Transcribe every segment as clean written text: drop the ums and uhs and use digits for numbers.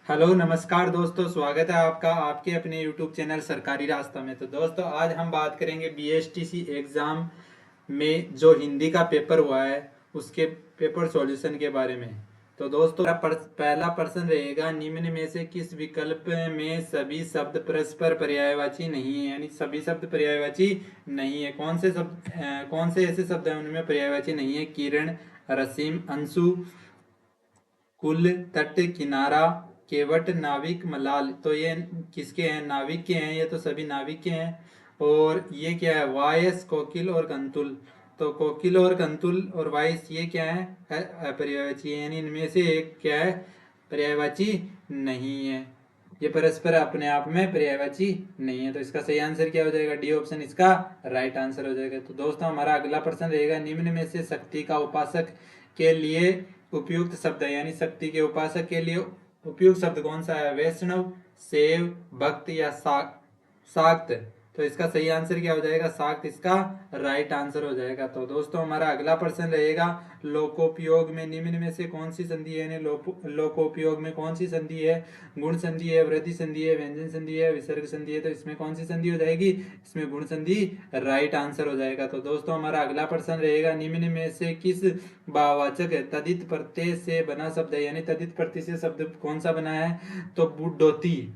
Hello नमस्कार दोस्तों, स्वागत है आपका आपके अपने यूट्यूब चैनल सरकारी रास्ता में। तो दोस्तों आज हम बात करेंगे बीएसटीसी एग्ज़ाम में जो हिंदी का पेपर हुआ है उसके पेपर सॉल्यूशन के बारे में। तो दोस्तों पहला प्रश्न रहेगा, निम्न में से किस विकल्प में सभी शब्द परस्पर पर्यायवाची नहीं है, यानी सभी शब्द पर्यायवाची नहीं है। कौन से ऐसे शब्द हैं उनमें पर्यायवाची नहीं है? किरण, रसीम, अंशु, कुल, तट, किनारा, केवट, नाविक, मलाल। तो ये किसके हैं? नाविक के हैं। ये तो सभी नाविक के हैं। और ये क्या है? वायस, कोकिल और कंतुल। तो कोकिल और कंतुल और वायस ये क्या है? अपर्यायवाची है, यानी इनमें से एक क्या है? पर्यायवाची नहीं है। ये परस्पर अपने आप में पर्यायवाची नहीं है। तो इसका सही आंसर क्या हो जाएगा? डी ऑप्शन इसका राइट आंसर हो जाएगा। तो दोस्तों हमारा अगला प्रश्न रहेगा, निम्न में से शक्ति का उपासक के लिए उपयुक्त शब्द है, यानी शक्ति के उपासक के लिए उपयुक्त शब्द कौन सा है? वैष्णव, शैव, भक्त या शाक्त। तो इसका सही आंसर क्या हो जाएगा? शाक्त इसका राइट आंसर हो जाएगा। तो दोस्तों हमारा अगला प्रश्न रहेगा, लोकोपयोग में निम्न में से कौन सी संधि है, यानी लोकोपयोग में कौन सी संधि है? गुण संधि है, वृद्धि संधि है, व्यंजन संधि है, विसर्ग संधि है। तो इसमें कौन सी संधि हो जाएगी? इसमें गुण संधि राइट आंसर हो जाएगा। तो दोस्तों हमारा अगला प्रश्न रहेगा, निम्न में से किस भाववाचक तदित प्रत्यय से बना शब्द है, यानी तदित प्रत्यय से शब्द कौन सा बना है? तो बुडोती।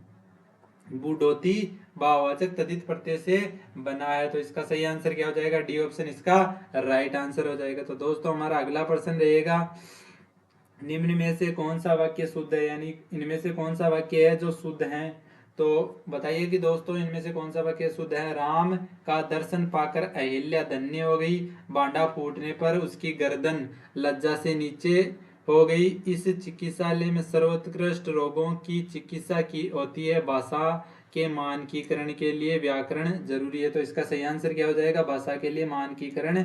बुडोती भाववाचक तदित प्रत्यय से बना है। तो इसका सही आंसर क्या हो जाएगा? डी ऑप्शन इसका राइट आंसर हो जाएगा। तो दोस्तों हमारा अगला प्रश्न रहेगा, निम्न में से कौन सा वाक्य शुद्ध है, यानी इनमें से कौन सा वाक्य है जो शुद्ध है? तो बताइए कि दोस्तों इनमें से कौन सा वाक्य शुद्ध है? राम का दर्शन पाकर अहिल्या धन्य हो गई, बांडा फूटने पर उसकी गर्दन लज्जा से नीचे हो गई, इस चिकित्सालय में सर्वोत्कृष्ट रोगों की चिकित्सा की होती है, भाषा के मानकीकरण के लिए व्याकरण जरूरी है। तो इसका सही आंसर क्या हो जाएगा? भाषा के लिए मानकीकरण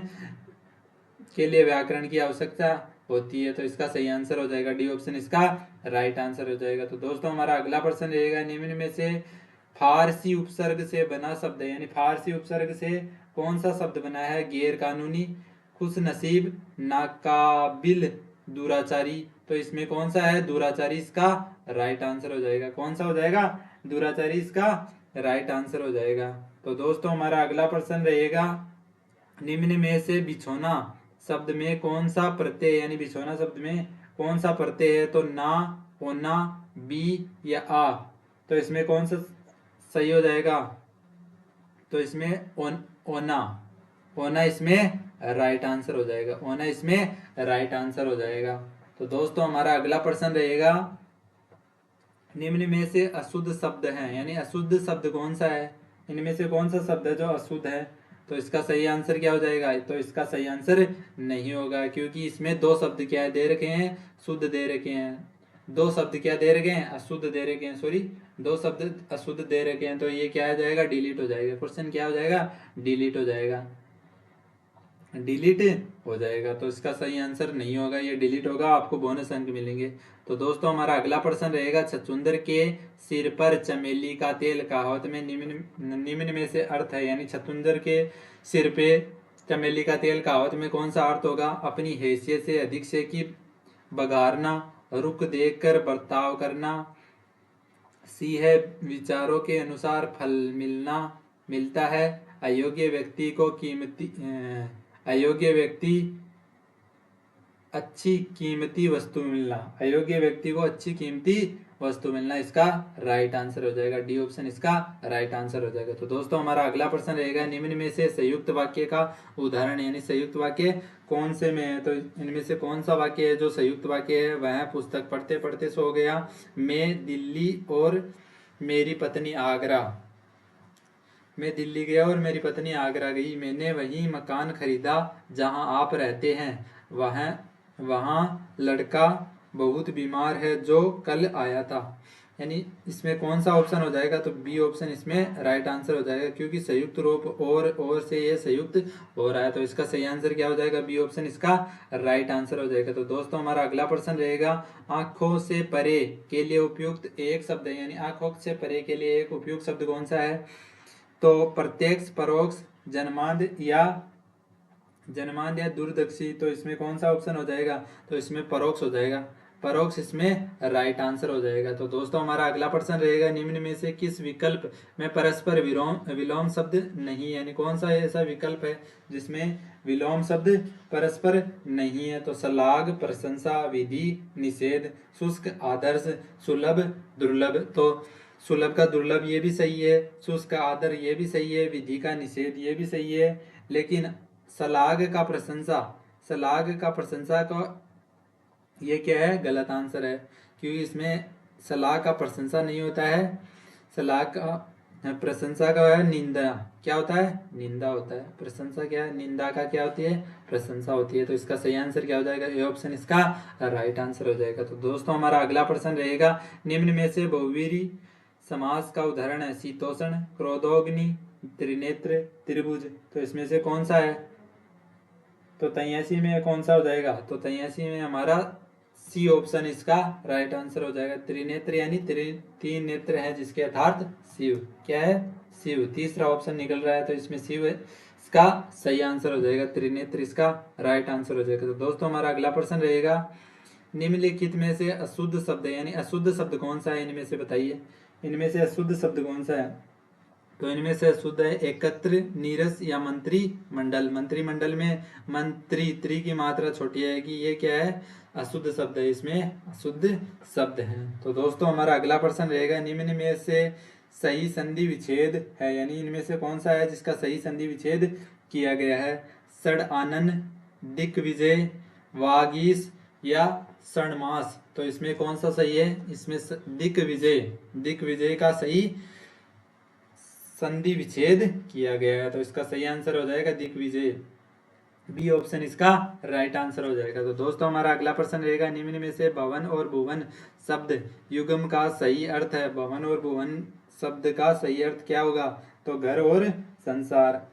के लिए व्याकरण की आवश्यकता होती है। तो इसका सही आंसर हो जाएगा डी ऑप्शन इसका राइट आंसर हो जाएगा। तो दोस्तों हमारा अगला प्रश्न रहेगा, निम्न में से फारसी उपसर्ग से बना शब्द है, यानी फारसी उपसर्ग से कौन सा शब्द बना है? गैर कानूनी, खुश नसीब, नाकाबिल, दुराचारी। तो इसमें कौन सा है? दुराचारी इसका राइट आंसर हो जाएगा। कौन सा हो जाएगा? दुराचारी इसका राइट आंसर हो जाएगा। तो दोस्तों हमारा अगला प्रश्न रहेगा, निम्न में से बिछोना शब्द में कौन सा प्रत्यय, यानी बिछोना शब्द में कौन सा प्रत्यय है? तो ना, होना, बी या आ। तो इसमें कौन सा सही हो जाएगा? तो इसमें ओना, ओना इसमें राइट आंसर हो जाएगा। ओना इसमें राइट आंसर हो जाएगा। तो दोस्तों हमारा अगला प्रश्न रहेगा, निम्न में से अशुद्ध शब्द है, यानी अशुद्ध शब्द कौन सा है? इनमें से कौन सा शब्द है जो अशुद्ध है? तो इसका सही आंसर क्या हो जाएगा? तो इसका सही आंसर नहीं होगा, क्योंकि इसमें दो शब्द क्या दे रखे हैं? शुद्ध दे रखे हैं। दो शब्द क्या दे रखे हैं? अशुद्ध दे रखे हैं, सॉरी, दो शब्द अशुद्ध दे रखे हैं। तो ये क्या हो जाएगा? डिलीट हो जाएगा। क्वेश्चन क्या हो जाएगा? डिलीट हो जाएगा, डिलीट हो जाएगा। तो इसका सही आंसर नहीं होगा, ये डिलीट होगा, आपको बोनस अंक मिलेंगे। तो दोस्तों हमारा अगला प्रश्न रहेगा, छछूंदर के सिर पर चमेली का तेल कहावत में निम्न में से अर्थ है, यानी छछूंदर के सिर पे चमेली का तेल कहावत में कौन सा अर्थ होगा? अपनी हैसियत से अधिक से की बघारना, रुख देखकर बर्ताव करना, सी है विचारों के अनुसार फल मिलता है, अयोग्य व्यक्ति को अयोग्य व्यक्ति अच्छी कीमती वस्तु मिलना, अयोग्य व्यक्ति को अच्छी कीमती वस्तु मिलना इसका राइट आंसर हो जाएगा। डी ऑप्शन इसका राइट आंसर हो जाएगा। तो दोस्तों हमारा अगला प्रश्न रहेगा, निम्न में से संयुक्त वाक्य का उदाहरण, यानी संयुक्त वाक्य कौन से में है? तो इनमें से कौन सा वाक्य है जो संयुक्त वाक्य है? वह पुस्तक पढ़ते पढ़ते सो गया, मैं दिल्ली और मेरी पत्नी आगरा, मैं दिल्ली गया और मेरी पत्नी आगरा गई, मैंने वही मकान खरीदा जहां आप रहते हैं, वहाँ वहाँ लड़का बहुत बीमार है जो कल आया था। यानी इसमें कौन सा ऑप्शन हो जाएगा? तो बी ऑप्शन इसमें राइट आंसर हो जाएगा, क्योंकि संयुक्त रूप और से ये संयुक्त हो रहा है। तो इसका सही आंसर क्या हो जाएगा? बी ऑप्शन इसका राइट आंसर हो जाएगा। तो दोस्तों हमारा अगला प्रश्न रहेगा, आंखों से परे के लिए उपयुक्त एक शब्द है, यानी आंखों से परे के लिए एक उपयुक्त शब्द कौन सा है? तो प्रत्यक्ष, परोक्ष, जन्मांध या दूरदर्शी। तो इसमें कौन सा ऑप्शन हो जाएगा? तो इसमें परोक्ष हो जाएगा। परोक्ष इसमें राइट आंसर हो जाएगा। तो दोस्तों हमारा अगला प्रश्न रहेगा, निम्न में से किस विकल्प में परस्पर विलोम विलोम शब्द नहीं है, यानी कौन सा ऐसा विकल्प है जिसमें विलोम शब्द परस्पर नहीं है। तो सलाग, प्रशंसा, विधि, निषेध, शुष्क, आदर्श, सुलभ, दुर्लभ। तो सुलभ का दुर्लभ ये भी सही है, शुष्क का आदर ये भी सही है, विधि का निषेध ये भी सही है, लेकिन सलाग का प्रशंसा, सलाग का प्रशंसा का ये क्या है, गलत आंसर है, क्योंकि इसमें सलाह का प्रशंसा नहीं होता है, सलाह का प्रशंसा का है निंदा, क्या होता है, निंदा होता है। प्रशंसा क्या है, निंदा का क्या होती है, प्रशंसा होती है। तो इसका सही आंसर क्या हो जाएगा, ए ऑप्शन इसका राइट आंसर हो जाएगा। तो दोस्तों हमारा अगला प्रश्न रहेगा, निम्न में से बहुवीरी समास का उदाहरण है शीतोष्ण, क्रोधोग्नि, त्रिनेत्र, त्रिभुज। तो इसमें से कौन सा है, तो 83 में कौन सा हो जाएगा, तो 83 में हमारा सी ऑप्शन इसका राइट आंसर हो जाएगा। त्रिनेत्र यानी तीन नेत्र है जिसके अर्थात शिव, क्या है, शिव। तीसरा ऑप्शन निकल रहा है, तो इसमें शिव इसका सही आंसर हो जाएगा, त्रिनेत्र इसका राइट आंसर हो जाएगा। तो दोस्तों हमारा अगला प्रश्न रहेगा, निम्नलिखित में से अशुद्ध शब्द यानी अशुद्ध शब्द कौन सा है, इनमें से बताइए, इनमें से अशुद्ध शब्द कौन सा है। तो इनमें से अशुद्ध है एकत्र, नीरस या मंत्री मंडल। मंत्रिमंडल में मंत्री त्री की मात्रा छोटी आएगी, ये क्या है, अशुद्ध शब्द है, इसमें अशुद्ध शब्द है। तो दोस्तों हमारा अगला प्रश्न रहेगा, निम्न में से सही संधि विच्छेद है, यानी इनमें से कौन सा है जिसका सही संधि विच्छेद किया गया है। षड आनन, दिग्विजय, वागीश या षणमास। तो इसमें कौन सा सही है, इसमें दिग्विजय, दिग्विजय का सही संधि विच्छेद किया गया है। तो इसका सही आंसर हो जाएगा दिग्विजय, बी ऑप्शन इसका राइट आंसर हो जाएगा। तो दोस्तों हमारा अगला प्रश्न रहेगा, निम्न में से भवन और भुवन शब्द युग्म का सही अर्थ है। भवन और भुवन शब्द का सही अर्थ क्या होगा, तो घर और संसार।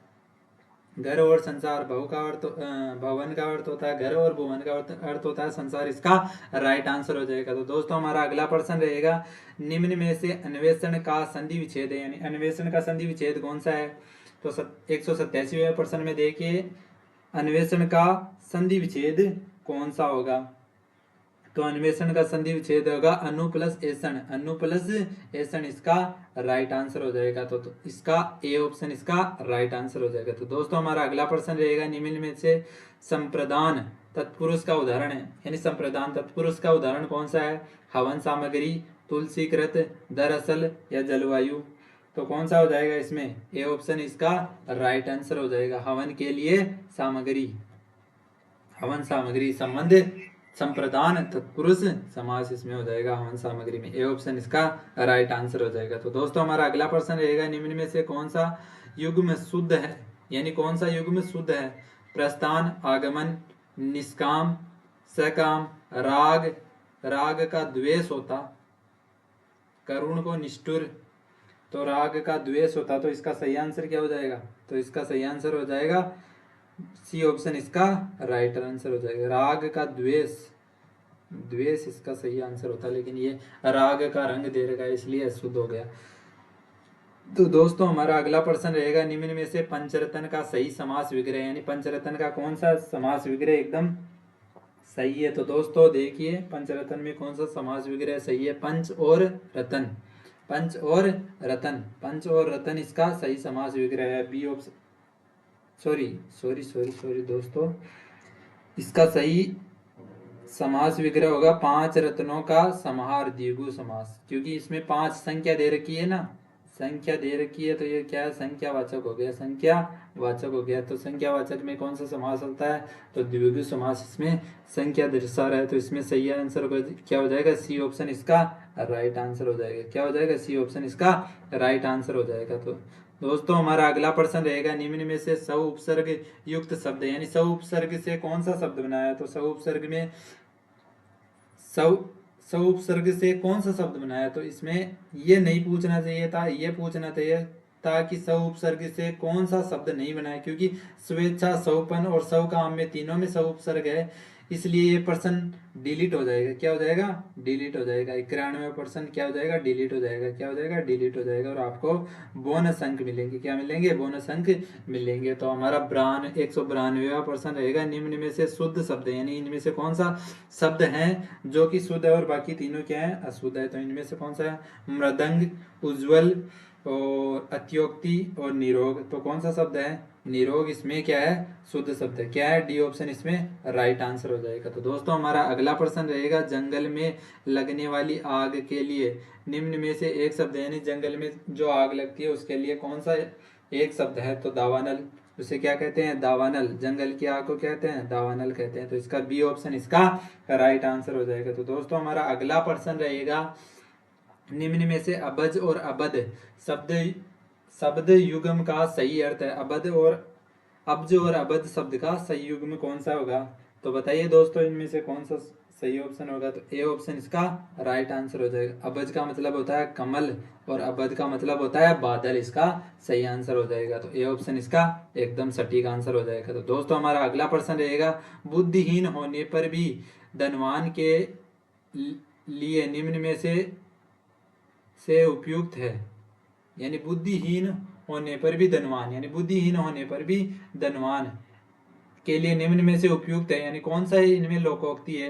घर और संसार, भव का अर्थ भवन का अर्थ होता है घर, और भुवन का अर्थ होता है संसार, इसका राइट आंसर हो जाएगा। तो दोस्तों हमारा अगला प्रश्न रहेगा, निम्न में से अन्वेषण का संधि विच्छेद है, यानी अन्वेषण का संधि विच्छेद कौन सा है। तो 187वें प्रश्न में देखिए, अन्वेषण का संधि विच्छेद कौन सा होगा। तो अन्वेषण का संधि विच्छेद होगा अनु प्लस ऐसण, अनु प्लस ऐसण इसका राइट आंसर हो जाएगा। तो इसका ए ऑप्शन इसका राइट आंसर हो जाएगा। तो दोस्तों हमारा अगला प्रश्न रहेगा, निम्न में से संप्रदान तत्पुरुष का उदाहरण है, यानी संप्रदान तत्पुरुष का उदाहरण कौन सा है। हवन सामग्री, तुलसीकृत, दरअसल या जलवायु। तो कौन सा हो जाएगा इसमें, ए ऑप्शन इसका राइट आंसर हो जाएगा। हवन के लिए सामग्री, हवन सामग्री संबंध संप्रदान तत्पुरुष समास इसमें हो जाएगा हवन सामग्री में, ए ऑप्शन इसका राइट आंसर हो जाएगा। तो दोस्तों हमारा अगला प्रश्न रहेगा, निम्न में से कौन सा युग्म शुद्ध है, यानी कौन सा युग्म शुद्ध है। प्रस्थान, आगमन, निष्काम, सकाम, राग, राग का द्वेष होता, करुण को निष्ठुर। तो राग का द्वेष होता, तो इसका सही आंसर क्या हो जाएगा, तो इसका सही आंसर हो जाएगा सी ऑप्शन इसका राइट आंसर हो जाएगा। राग का द्वेष, द्वेष इसका सही आंसर होता, लेकिन ये राग का रंग दे रखा है इसलिए अशुद्ध हो गया। तो दोस्तों हमारा अगला प्रश्न रहेगा, निम्न में से पंचरत्न का सही समास विग्रह, यानी पंचरत्न का कौन सा समास विग्रह एकदम सही है। तो दोस्तों देखिए पंचरत्न में कौन सा समास विग्रह सही है, पंच और रतन, पंच और रतन, पंच और रतन इसका सही समास विग्रह है, बी ऑप्शन सॉरी दोस्तों, इसका सही समास विग्रह होगा पांच रत्नों का समाहार द्विगु समास, क्योंकि इसमें 5 संख्या दे रखी है ना, संख्या दे रखी है, तो ये क्या है, संख्यावाचक हो गया, संख्यावाचक हो गया। तो संख्यावाचक में कौन सा समास होता है, तो द्विगु समास इसमें संख्या दर्शा रहा है, तो इसमें सही आंसर क्या हो जाएगा, सी ऑप्शन इसका राइट आंसर हो जाएगा। क्या हो जाएगा, सी ऑप्शन इसका राइट आंसर हो जाएगा। तो दोस्तों हमारा अगला प्रश्न रहेगा, निम्न में से सौ उपसर्ग युक्त शब्द, यानी सौ उपसर्ग से कौन सा शब्द बना है। तो सौ उपसर्ग में सौ उपसर्ग से कौन सा शब्द बनाया, तो इसमें ये नहीं पूछना चाहिए था, ये पूछना चाहिए था कि सौ उपसर्ग से कौन सा शब्द नहीं बनाया, क्योंकि स्वेच्छा, सौपन और सौ काम में तीनों में सौ उपसर्ग है, इसलिए ये पर्सन डिलीट हो जाएगा। क्या हो जाएगा? डिलीट हो जाएगा। 91% क्या हो जाएगा? डिलीट हो जाएगा। क्या हो जाएगा? डिलीट हो जाएगा। और आपको बोनस अंक मिलेंगे। क्या मिलेंगे? बोनस अंक मिलेंगे। तो हमारा 192% रहेगा निम्न में से शुद्ध शब्द, यानी इनमें से कौन सा शब्द है जो कि शुद्ध है और बाकी तीनों क्या है? अशुद्ध है। तो इनमें से कौन सा है? मृदंग, उज्ज्वल और अत्योक्ति और निरोग। तो कौन सा शब्द है? निरोग इसमें क्या है? शुद्ध शब्द है। क्या है? डी ऑप्शन इसमें राइट आंसर हो जाएगा। तो दोस्तों हमारा अगला प्रश्न रहेगा, जंगल में लगने वाली आग के लिए निम्न में से एक शब्द है, यानी जंगल में जो आग लगती है उसके लिए कौन सा एक शब्द है? तो दावानल। उसे क्या कहते हैं? दावानल। जंगल की आग को कहते हैं दावानल कहते हैं। तो इसका बी ऑप्शन इसका राइट आंसर हो जाएगा। तो दोस्तों हमारा अगला प्रश्न रहेगा, निम्न में से अबज और अबद शब्द शब्द युग्म का सही अर्थ है। अबद और अब्ज और अबद शब्द का सही युग्म कौन सा होगा? तो बताइए दोस्तों इनमें से कौन सा सही ऑप्शन होगा? तो ए ऑप्शन इसका राइट आंसर हो जाएगा। अबज का मतलब होता है कमल और अबद का मतलब होता है बादल। इसका सही आंसर हो जाएगा। तो ए ऑप्शन इसका एकदम सटीक आंसर हो जाएगा। तो दोस्तों हमारा अगला प्रश्न रहेगा, बुद्धिहीन होने पर भी धनवान के लिए निम्न में से उपयुक्त है। यानी बुद्धिहीन होने पर भी धनवान, यानी बुद्धिहीन होने पर भी धनवान के लिए निम्न में से उपयुक्त है, यानी कौन सा इनमें लोकोक्ति है?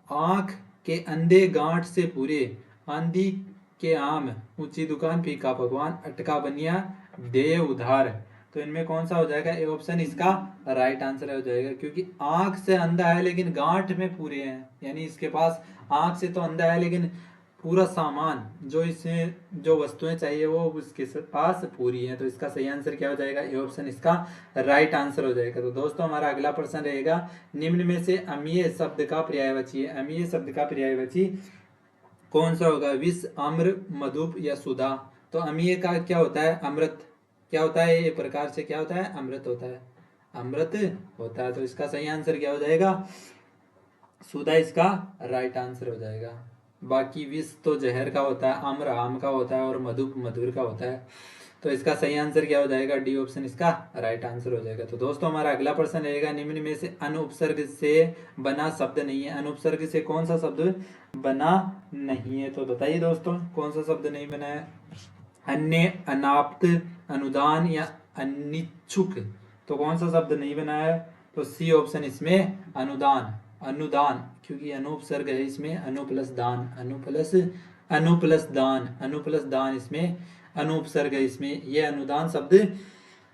आंख के अंधे गांठ से पूरे, आंधी के आम, ऊंची दुकान फीका भगवान, अटका बनिया दे उधार। तो इनमें कौन सा हो जाएगा? ए ऑप्शन इसका राइट आंसर हो जाएगा, क्योंकि आंख से अंधा है लेकिन गांठ में पूरे हैं, यानी इसके पास आंख से तो अंधा है लेकिन पूरा सामान जो इसे जो वस्तुएं चाहिए वो उसके पास पूरी है। तो इसका सही आंसर क्या हो जाएगा? ए ऑप्शन इसका राइट आंसर हो जाएगा। तो दोस्तों हमारा अगला प्रश्न रहेगा, निम्न में से अमीय शब्द का पर्यायवाची है। अमीय शब्द का पर्यायवाची कौन सा होगा? विष, आम्र, मधुप या सुधा। तो अमीय का क्या होता है? अमृत। क्या होता है? ये प्रकार से क्या होता है? अमृत होता है। अमृत होता है। तो इसका सही आंसर क्या हो जाएगा? सुधा इसका राइट आंसर हो जाएगा। बाकी विष तो जहर का होता है, आम्र आम का होता है और मधु मधुर का होता है। तो इसका सही आंसर क्या हो जाएगा? डी ऑप्शन इसका राइट आंसर हो जाएगा। तो दोस्तों हमारा अगला प्रश्न रहेगा, निम्न में से अनुपसर्ग से बना शब्द नहीं है। अनुपसर्ग से कौन सा शब्द बना नहीं है? तो बताइए दोस्तों कौन सा शब्द नहीं बना है? अन्य, अनाप्त, अनुदान या अनिच्छुक। तो कौन सा शब्द नहीं बना है? तो सी ऑप्शन इसमें अनुदान। अनुदान, क्योंकि अनुपसर्ग है इसमें, अनु प्लस दान, अनु प्लस दान इसमें अनुपसर्ग है इसमें। यह अनुदान शब्द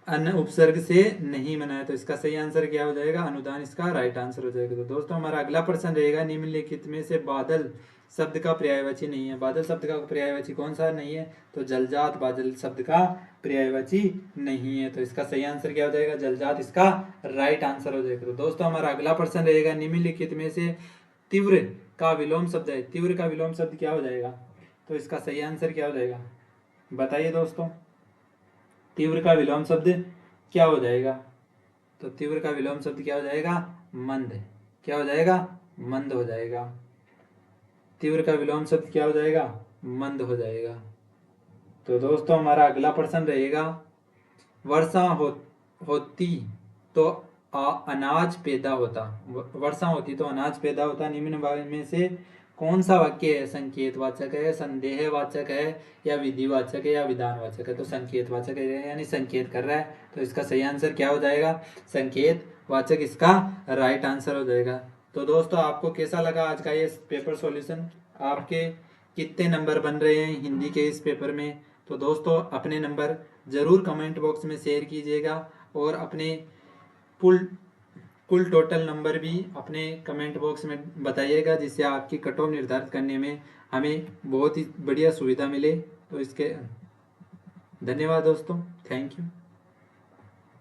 अन उपसर्ग से नहीं बना है। तो इसका सही आंसर क्या हो जाएगा? अनुदान इसका राइट आंसर हो जाएगा। तो दोस्तों हमारा अगला प्रश्न रहेगा, निम्नलिखित में से बादल शब्द का पर्यायवाची नहीं है। बादल शब्द का पर्यायवाची कौन सा नहीं है? तो जलजात बादल शब्द का पर्यायवाची नहीं है। तो इसका सही आंसर क्या हो जाएगा? जलजात इसका राइट आंसर हो जाएगा। तो दोस्तों हमारा अगला प्रश्न रहेगा, निम्नलिखित में से तीव्र का विलोम शब्द है। तीव्र का विलोम शब्द क्या हो जाएगा? तो इसका सही आंसर क्या हो जाएगा? बताइए दोस्तों तीव्र का विलोम शब्द क्या हो जाएगा? तो तीव्र का विलोम शब्द क्या हो जाएगा? मंद। क्या हो जाएगा? मंद हो जाएगा। तीव्र का विलोम शब्द क्या हो जाएगा? मंद हो जाएगा। तो दोस्तों हमारा अगला प्रश्न रहेगा, वर्षा होती तो अनाज पैदा होता। वर्षा होती तो अनाज पैदा होता। निम्न में से कौन सा वाक्य है? संकेतवाचक है, संदेहवाचक है या विधिवाचक है या विधानवाचक है? तो संकेतवाचक है, यानी संकेत कर रहा है। तो इसका सही आंसर क्या हो जाएगा? संकेतवाचक इसका राइट आंसर हो जाएगा। तो दोस्तों आपको कैसा लगा आज का ये पेपर सॉल्यूशन? आपके कितने नंबर बन रहे हैं हिंदी के इस पेपर में? तो दोस्तों अपने नंबर जरूर कमेंट बॉक्स में शेयर कीजिएगा और अपने कुल टोटल नंबर भी अपने कमेंट बॉक्स में बताइएगा, जिससे आपकी कट ऑफ निर्धारित करने में हमें बहुत ही बढ़िया सुविधा मिले। तो इसके धन्यवाद दोस्तों, थैंक यू।